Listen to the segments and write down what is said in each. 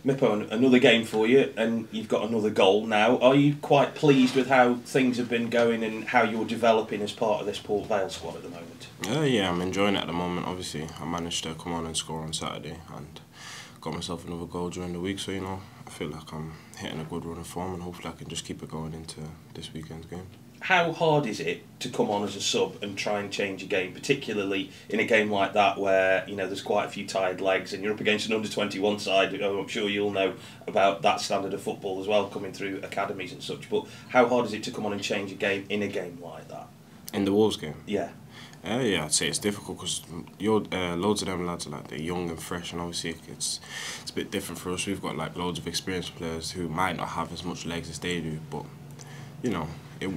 Mipo, another game for you, and you've got another goal now. Are you quite pleased with how things have been going and how you're developing as part of this Port Vale squad at the moment? Yeah, I'm enjoying it at the moment. Obviously, I managed to come on and score on Saturday and got myself another goal during the week. So, I feel like I'm hitting a good run of form and hopefully I can just keep it going into this weekend's game. How hard is it to come on as a sub and try and change a game, particularly in a game like that where there's quite a few tired legs and you're up against an under-21 side? I'm sure you'll know about that standard of football as well, coming through academies and such. But how hard is it to come on and change a game in a game like that? In the Wolves game? Yeah. Yeah, I'd say it's difficult because loads of them lads are they're young and fresh, and obviously it's a bit different for us. We've got loads of experienced players who might not have as much legs as they do, but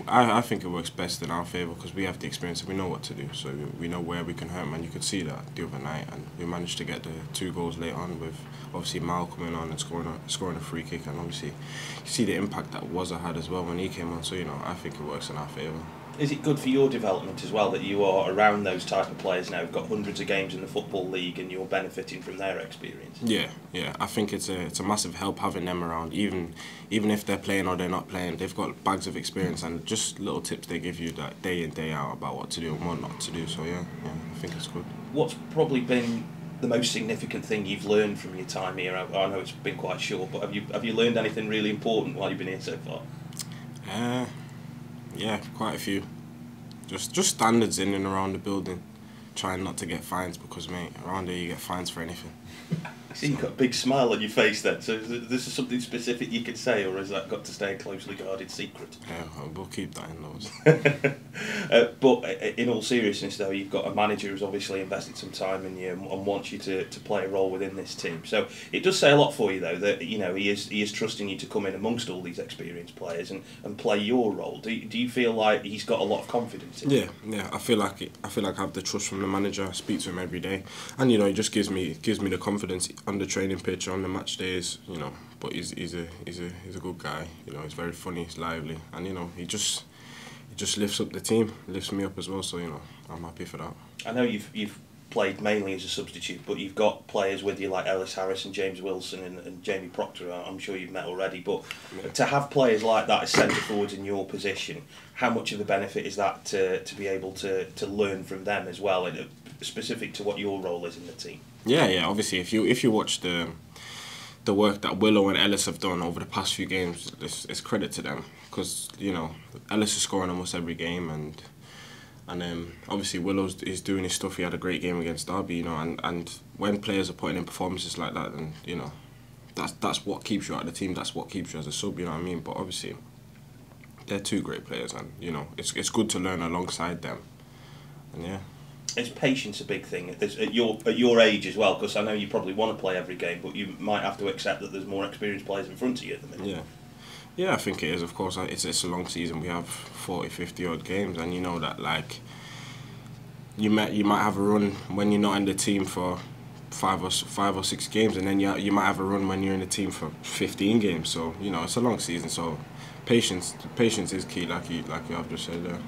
I think it works best in our favour because we have the experience and we know what to do. So we know where we can hurt them, and you could see that the other night. And we managed to get the 2 goals late on with obviously Mal coming on and scoring a free kick, and obviously you see the impact that Wazza had as well when he came on. So I think it works in our favour. Is it good for your development as well that you are around those type of players now? You've got hundreds of games in the Football League and you're benefiting from their experience. Yeah. I think it's a massive help having them around. Even if they're playing or they're not playing, they've got bags of experience and just little tips they give you that day in, day out about what to do and what not to do. So yeah, I think it's good. What's probably been the most significant thing you've learned from your time here? I know it's been quite short, but have you learned anything really important while you've been here so far? Yeah, quite a few. Just standards in and around the building. Trying not to get fines because, mate, around here you get fines for anything. I see you've got a big smile on your face then, so this is something specific you could say, or has that got to stay a closely guarded secret? Yeah, we'll keep that indoors. But in all seriousness though, you've got a manager who's obviously invested some time in you and wants you to play a role within this team. So it does say a lot for you though that he is trusting you to come in amongst all these experienced players and play your role. Do you feel like he's got a lot of confidence in you? Yeah. I feel like I have the trust from the manager. I speak to him every day, and he just gives me the confidence on the training pitch, on the match days, but he's a good guy. He's very funny, he's lively, and he just lifts up the team, lifts me up as well. So I'm happy for that. I know you've played mainly as a substitute, but you've got players with you like Ellis Harris and James Wilson and Jamie Proctor. I'm sure you've met already. But to have players like that as centre forwards in your position, how much of a benefit is that to be able to learn from them as well, specific to what your role is in the team? Yeah. Obviously, if you watch the work that Willow and Ellis have done over the past few games, it's credit to them because Ellis is scoring almost every game, and obviously Willow is doing his stuff. He had a great game against Derby, and when players are putting in performances like that, then that's what keeps you out of the team. That's what keeps you as a sub. You know what I mean? But obviously, they're 2 great players, and it's good to learn alongside them, and yeah. Is patience a big thing at your age as well? Because I know you probably want to play every game, but you might have to accept that there's more experienced players in front of you at the minute. Yeah, I think it is. Of course, it's a long season. We have 40, 50 odd games, and that you might have a run when you're not in the team for 5 or 6 games, and then you might have a run when you're in the team for 15 games. So it's a long season. So patience is key, like you have just said there.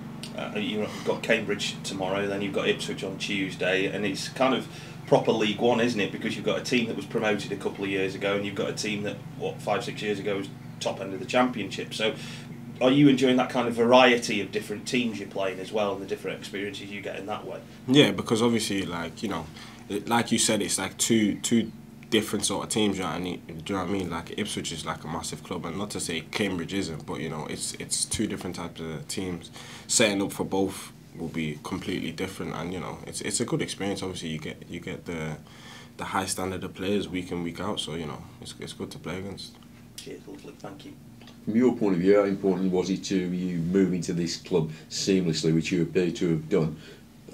You've got Cambridge tomorrow, then you've got Ipswich on Tuesday, and it's kind of proper League One, isn't it? Because you've got a team that was promoted a couple of years ago, and you've got a team that 5-6 years ago was top end of the Championship. So are you enjoying that kind of variety of different teams you're playing as well, and the different experiences you get in that way? Yeah, because obviously, like you said, it's like two different sort of teams. Do you know what I mean? Like Ipswich is like a massive club, and not to say Cambridge isn't, but it's 2 different types of teams. Setting up for both will be completely different, and it's a good experience. Obviously, you get the high standard of players week in, week out. So it's good to play against. Cheers, lovely, thank you. From your point of view, how important was it to you moving to this club seamlessly, which you appear to have done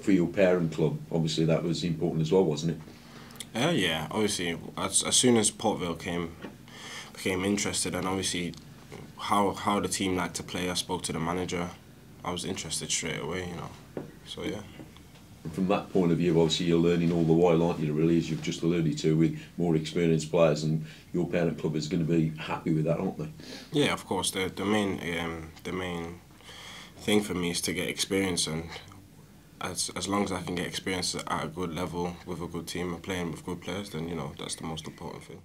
for your parent club? Obviously, that was important as well, wasn't it? Yeah, obviously, as soon as Port Vale became interested, and obviously how the team liked to play, I spoke to the manager. I was interested straight away, So yeah. And from that point of view, obviously you're learning all the while, aren't you? Really, as you've just alluded to, with more experienced players, and your parent club is going to be happy with that, aren't they? Yeah, of course. The main thing for me is to get experience, and as long as I can get experience at a good level with a good team and playing with good players, then that's the most important thing.